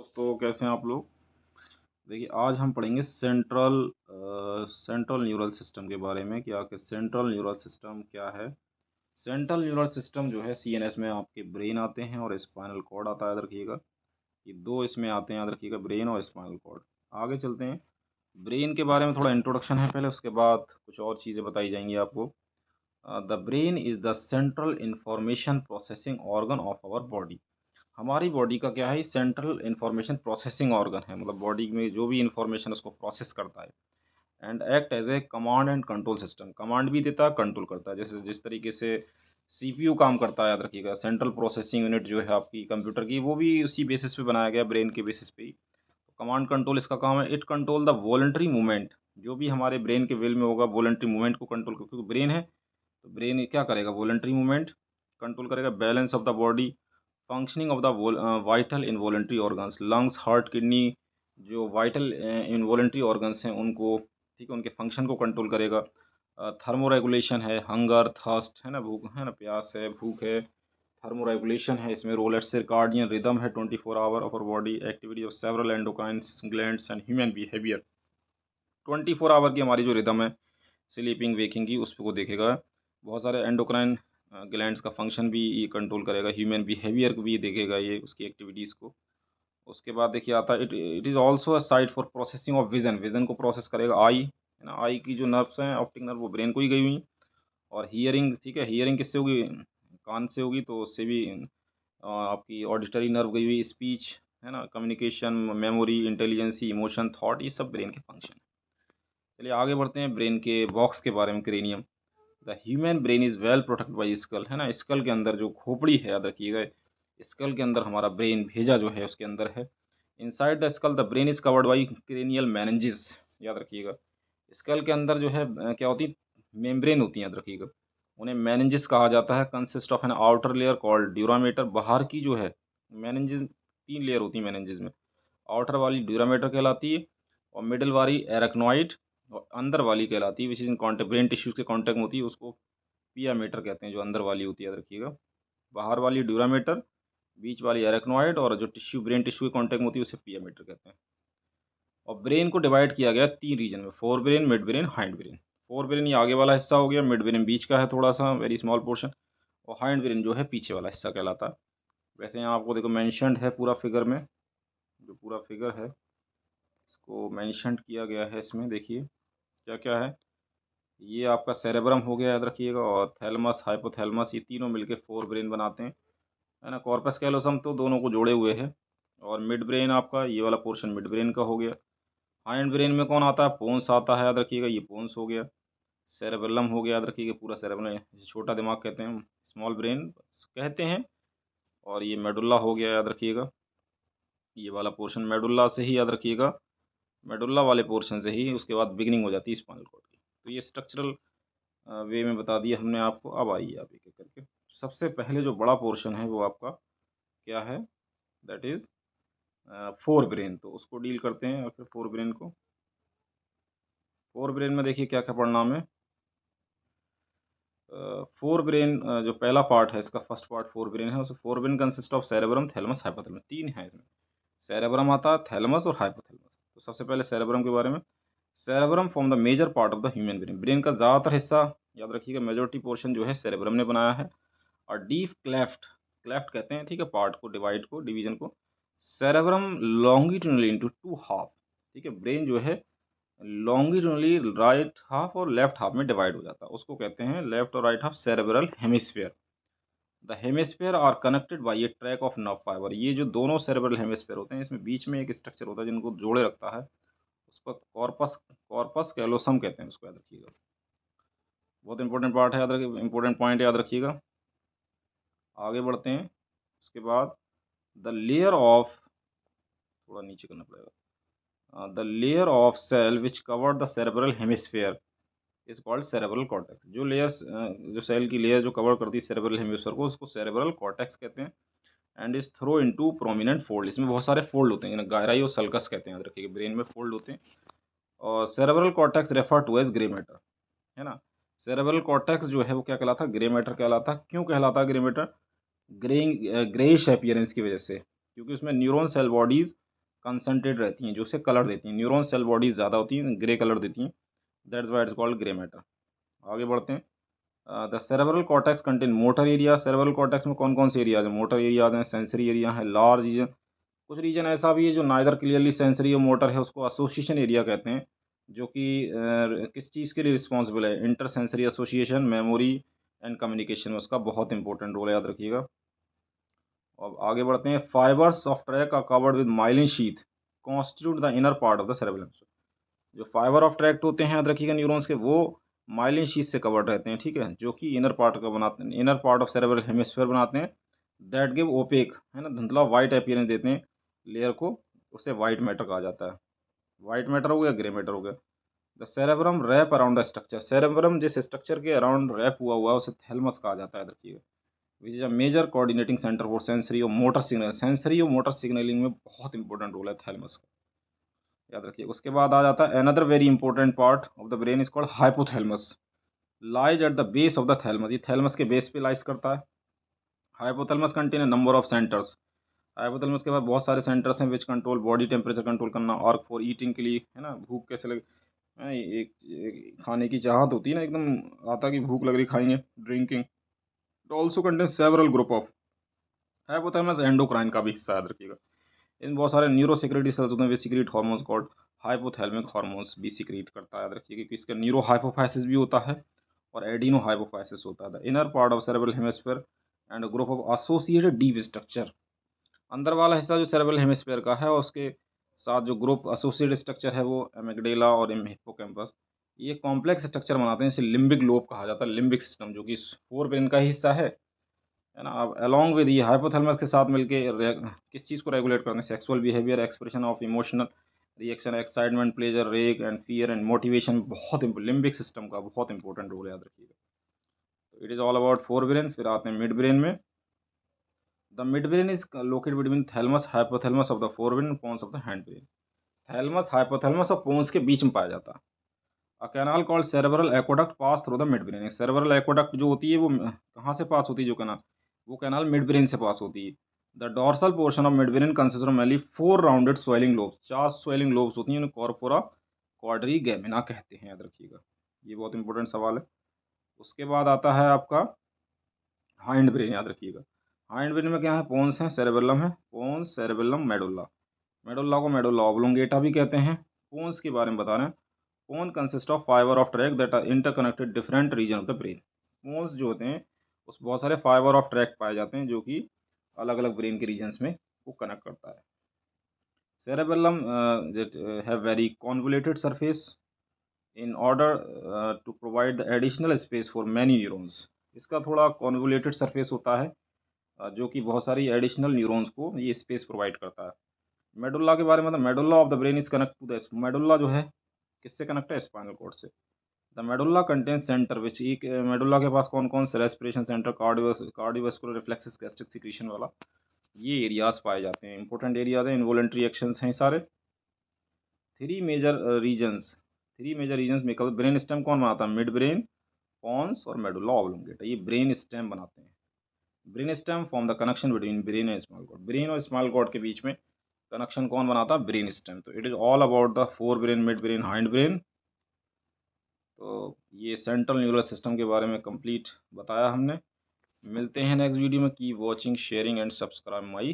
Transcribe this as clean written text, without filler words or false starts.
दोस्तों, कैसे हैं आप लोग। देखिए, आज हम पढ़ेंगे सेंट्रल न्यूरल सिस्टम के बारे में कि आखिर सेंट्रल न्यूरल सिस्टम क्या है। सेंट्रल न्यूरल सिस्टम जो है सीएनएस में आपके ब्रेन आते हैं और स्पाइनल कॉर्ड आता है, याद रखिएगा। ये दो इसमें आते हैं, याद रखिएगा, ब्रेन और स्पाइनल कॉर्ड। आगे चलते हैं। ब्रेन के बारे में थोड़ा इंट्रोडक्शन है पहले, उसके बाद कुछ और चीज़ें बताई जाएंगी आपको। The brain is the central information processing organ of our body. हमारी बॉडी का क्या है, सेंट्रल इंफॉर्मेशन प्रोसेसिंग ऑर्गन है, मतलब बॉडी में जो भी इंफॉर्मेशन उसको प्रोसेस करता है। And act as a command and control system, command भी देता है, कंट्रोल करता है। जैसे जिस तरीके से सीपीयू काम करता है, याद रखिएगा, सेंट्रल प्रोसेसिंग यूनिट जो है आपकी कंप्यूटर की, वो भी उसी बेसिस पे बनाया गया, ब्रेन के बेसिस पे ही। तो कमांड कंट्रोल इसका काम है। It control the voluntary movement, जो भी हमारे ब्रेन के विल में होगा, वॉलंटरी मूवमेंट को कंट्रोल, क्योंकि ब्रेन है तो ब्रेन क्या करेगा, वॉलंटरी मूवमेंट कंट्रोल करेगा। Balance of the body, functioning of the vital involuntary organs, lungs, heart, kidney, जो वाइटल इनवॉलेंट्री ऑर्गन्स हैं उनको, ठीक है, उनके फंक्शन को कंट्रोल करेगा। थर्मो रेगुलेशन है, हंगर, थर्स्ट है ना, भूख है ना, प्यास है, भूख है, थर्मो रेगुलेशन है इसमें। रोल एट सर्काडियन रिदम है, 24 hour of our body, activity of several endocrine glands and human behaviour. 24 hour की हमारी जो रिदम है, स्लीपिंग वेकिंग की, उस को देखेगा। बहुत सारे एंडोक्राइन ग्लैंड्स का फंक्शन भी ये कंट्रोल करेगा, ह्यूमन बिहेवियर को भी देखेगा ये, उसकी एक्टिविटीज़ को। उसके बाद देखिए आता है, it it is also a site for processing of vision, vision को प्रोसेस करेगा। आई है ना, आई की जो नर्व्स हैं, ऑप्टिक नर्व, वो ब्रेन को ही गई हुई। और हियरिंग, ठीक है, हियरिंग किससे होगी, कान से होगी, तो उससे भी आपकी ऑडिटरी नर्व गई हुई। स्पीच है ना, communication, memory, intelligence, emotion, thought, ये सब ब्रेन के फंक्शन। चलिए आगे बढ़ते हैं ब्रेन के बॉक्स के बारे में, cranium. The human brain is well protected by skull, है ना, स्कल के अंदर जो खोपड़ी है, याद रखिएगा, स्कल के अंदर हमारा ब्रेन भेजा जो है उसके अंदर है। Inside the skull the brain is covered by cranial manages, याद रखिएगा। स्कल के अंदर जो है क्या होती है, मेम्ब्रेन होती है, याद रखिएगा, उन्हें मैनेजेस कहा जाता है। Consist of an outer layer called dura mater, बाहर की जो है मैनेजेस, 3 लेयर होती है मैनेजेस में। आउटर वाली ड्यूरामेटर कहलाती है, और मिडल वाली एरेक्नोइड, और अंदर वाली कहलाती है, which is in contact, brain tissues के कॉन्टेक्ट में होती है, उसको पिया मीटर कहते हैं, जो अंदर वाली होती है, याद रखिएगा। बाहर वाली ड्यूरामीटर, बीच वाली एरेक्नॉइड, और जो टिश्यू, ब्रेन टिश्यू के कॉन्टेक्ट में होती है, उसे पिया मीटर कहते हैं। और ब्रेन को डिवाइड किया गया 3 रीजन में, four brain, mid brain, hind brain. Fore brain ये आगे वाला हिस्सा हो गया, मिड ब्रेन बीच का है थोड़ा सा, वेरी स्मॉल पोर्शन, और हाइंड ब्रेन जो है पीछे वाला हिस्सा कहलाता है। वैसे यहाँ आपको देखो मैंशनड है पूरा फिगर में, जो पूरा फिगर है इसको मैंशनड किया गया है। इसमें देखिए क्या क्या है। ये आपका सेरेब्रम हो गया, याद रखिएगा, और थैलमस, हाइपोथैलमस, ये तीनों मिलके फोर ब्रेन बनाते हैं, है ना। कॉर्पस कैलोसम तो दोनों को जोड़े हुए है। और मिड ब्रेन आपका ये वाला पोर्शन मिड ब्रेन का हो गया। हाइंड ब्रेन में कौन आता है, पोन्स आता है, याद रखिएगा, ये पोन्स हो गया। सेरेबेलम हो गया, याद रखिएगा, पूरा सेरेबेलम, इसे छोटा दिमाग कहते हैं, स्मॉल ब्रेन कहते हैं। और ये मेडुल्ला हो गया, याद रखिएगा, ये वाला पोर्शन मेडुल्ला से ही, याद रखिएगा, मेडुल्ला वाले पोर्शन से ही उसके बाद बिगिनिंग हो जाती है स्पाइनल कॉर्ड की। तो ये स्ट्रक्चरल वे में बता दिया हमने आपको। अब आइए आप एक एक करके। सबसे पहले जो बड़ा पोर्शन है वो आपका क्या है, दैट इज़ फोर ब्रेन, तो उसको डील करते हैं। और फिर फोर ब्रेन को, फोर ब्रेन में देखिए क्या क्या पढ़ना है। फोर ब्रेन जो पहला पार्ट है इसका, फर्स्ट पार्ट फोर ब्रेन है, उसमें fore brain consist of cerebrum, thalamus, hypothalamus, 3 है इसमें। सेरेब्रम आता है, थैलमस और हाइपोथैलमस। तो सबसे पहले सेरेब्रम के बारे में। Cerebrum form the major part of the human brain, brain का ज़्यादातर हिस्सा, याद रखिएगा, मेजोरिटी पोर्शन जो है सेरेब्रम ने बनाया है। और डीप क्लेफ्ट, क्लेफ्ट कहते हैं, ठीक है, पार्ट को, डिवाइड को, डिवीजन को। सेरेब्रम लॉन्गिट्यूडनली इनटू 2 हाफ, ठीक है, ब्रेन जो है लॉन्गिट्यूडनली राइट हाफ और लेफ्ट हाफ में डिवाइड हो जाता है, उसको कहते हैं लेफ्ट और right half cerebral hemisphere. The hemisphere are connected by a track of nerve fibre, ये जो दोनों सेरेब्रल हेमिस्फीयर होते हैं, इसमें बीच में एक स्ट्रक्चर होता है जिनको जोड़े रखता है, उस पर कॉर्पस, कॉर्पस कैलोसम कहते हैं, उसको याद रखिएगा। बहुत इंपॉर्टेंट पार्ट है, याद रखिए, इंपॉर्टेंट पॉइंट याद रखिएगा। आगे बढ़ते हैं। उसके बाद द लेयर ऑफ, थोड़ा नीचे करना पड़ेगा, the layer of cell which cover the cerebral hemisphere is called cerebral cortex, जो लेयर्स, जो सेल की लेयर जो कवर करती है सेरेब्रल हेमिस्फीयर को, उसको सेरेब्रल कॉर्टेक्स कहते हैं। And is throw into prominent fold, इसमें बहुत सारे फोल्ड होते हैं, गायराई और सल्कस कहते हैं, याद रखिएगा, ब्रेन में फोल्ड होते हैं। और cerebral cortex refer to as grey matter, है ना। सेरेब्रल कॉर्टेक्स जो है वो क्या कहलाता है, ग्रे मैटर कहलाता है। क्यों कहलाता है grey matter, greying, greyish appearance की वजह से, क्योंकि उसमें न्यूरॉन सेल बॉडीज कंसनट्रेट रहती हैं, जो उसे कलर देती हैं। न्यूरॉन सेल बॉडीज ज़्यादा होती हैं, ग्रे कलर देती हैं, that's why it's called grey matter. आगे बढ़ते हैं। The cerebral cortex contain motor area. Cerebral cortex में कौन कौन से एरियाज हैं? मोटर एरियाज हैं, सेंसरी एरिया है, लार्ज रीजन। कुछ रीजन ऐसा भी है जो नाइदर क्लियरली सेंसरी और मोटर है, उसको एसोसिएशन एरिया कहते हैं, जो कि किस चीज़ के लिए रिस्पॉन्सिबल है? Inter sensory association, memory and communication में उसका बहुत इंपॉर्टेंट रोल है, याद रखिएगा। अब आगे बढ़ते हैं। Fibres of track are covered with myelin sheath constitute the inner part of the cerebrum. जो फाइबर ऑफ ट्रैक्ट होते हैं, याद रखिएगा, न्यूरॉन्स के, वो माइलिन शीथ से कवर्ड रहते हैं, ठीक है, जो कि इनर पार्ट का बनाते हैं, inner part of cerebral hemisphere बनाते हैं, दैट गिव ओपेक, है ना, धुंधला वाइट अपीयरेंस देते हैं लेयर को, उसे वाइट मैटर कहा जाता है। वाइट मैटर हो गया, ग्रे मैटर हो गया। The cerebrum wrap around the structure. Cerebrum जिस स्ट्रक्चर के अराउंड रैप हुआ हुआ है उसे थैलमस कहा जाता है, देखिएगा, which is a major coordinating centre for sensory और मोटर सिग्नल। सेंसरी और मोटर सिग्नलिंग में बहुत इंपॉर्टेंट रोल है थैलमस का, याद रखिए। उसके बाद आ जाता है another very important part of the brain is called hypothalamus, lies at the base of the thalamus. ये थैलमस के बेस पे लाइज करता है। Hypothalamus contain a number of centres. Hypothalamus के बाद बहुत सारे सेंटर्स हैं which control body temperature control करना, और फॉर ईटिंग के लिए, है ना, भूख कैसे लगे, एक खाने की चाहत होती है ना, एकदम आता कि भूख लग रही, खाएंगे, drinking. Also contain several group of. Hypothalamus endocrine का भी हिस्सा, याद रखिएगा। इन बहुत सारे न्यूरो सिक्रेटरी सेल्स होते हैं, वे secrete hormones called hypothalamic hormones भी सीक्रेट करता है, याद रखिए, क्योंकि इसका न्यूरो हाइपोफाइसिस भी होता है और एडिनो हाइपोफाइसिस होता है। Inner part of cerebral hemisphere and group of associated deep structure. अंदर वाला हिस्सा जो सेरेब्रल हेमिस्फीयर का है और उसके साथ जो ग्रुप एसोसिएटेड स्ट्रक्चर है वो एमिगडेला और हिप्पोकैम्पस, ये कॉम्प्लेक्स स्ट्रक्चर बनाते हैं। इसे लिम्बिक लोब कहा जाता है, लिम्बिक सिस्टम, जो कि फोर ब्रेन का ही हिस्सा है ना। अब अलॉन्ग विद ये हाइपोथैलेमस के साथ मिलके किस चीज़ को रेगुलेट करते हैं? Sexual behaviour, expression of emotional reaction, excitement, pleasure, rage and fear and motivation. बहुत लिम्बिक सिस्टम का बहुत इंपॉर्टेंट रोल, याद रखिएगा। तो it is all about forebrain. फिर आते हैं मिड ब्रेन में। The midbrain is located between thalamus hypothalamus of the fore brain, pons of the hindbrain. Thalamus, hypothalamus और पोन्स के बीच में पाया जाता है। A canal called cerebral aqueduct pass through the mid brain. Cerebral aqueduct जो होती है वो कहाँ से पास होती है? जो कैनाल, वो कैनाल मिड ब्रेन से पास होती है। The dorsal portion of mid brain consist of mainly four rounded swelling lobes. चार स्वेलिंग लोब्स होती हैं, उन्हें कॉर्पोरा क्वाड्रिगेमिना कहते हैं, याद रखिएगा। ये बहुत इंपॉर्टेंट सवाल है। उसके बाद आता है आपका हाइंड ब्रेन, याद रखिएगा। हाइंड ब्रेन में क्या है? पोन्स हैं, सेरेबेलम है, पोन्स, सेरेबेलम, मेडुल्ला। मेडुल्ला को मेडुल्ला ऑब्लोंगेटा भी कहते हैं। पोन्स के बारे में बता रहे हैं। Pons consist of fibre of track that are interconnected different region of the brain. Pons जो होते हैं उस बहुत सारे फाइबर ऑफ ट्रैक पाए जाते हैं, जो कि अलग अलग ब्रेन के रीजन्स में वो कनेक्ट करता है। Cerebellum have very convoluted surface in order to provide the additional space for many neurons. इसका थोड़ा कॉन्वोल्यूटेड सरफेस होता है, जो कि बहुत सारी एडिशनल न्यूरॉन्स को ये स्पेस प्रोवाइड करता है। मेडुल्ला के बारे में, medulla of the brain is connect to the, medulla जो है किससे कनेक्ट है? स्पाइनल कॉर्ड से। The medulla contains centre which, एक मेडुल्ला के पास कौन कौन से? Respiration centre, cardiovascular reflexes, gastric secretion वाला, ये एरियाज पाए जाते हैं। इंपॉर्टेंट एरियाज हैं, इन्वॉलंटरी एक्शंस हैं सारे। Three major regions, three major regions makeup brain stem कौन बनाता है? मिड ब्रेन, पॉन्स और मेडुल्ला ऑब्लोंगेटा, ये ब्रेन स्टेम बनाते हैं। Brain stem form the connection between brain and small cord. Brain और स्मॉल कॉर्ड के बीच में कनेक्शन कौन बनाता है? Brain stem. तो it is all about the four brain, mid brain, hind brain. तो ये सेंट्रल न्यूरल सिस्टम के बारे में कंप्लीट बताया हमने। मिलते हैं नेक्स्ट वीडियो में। की watching, sharing and subscribe my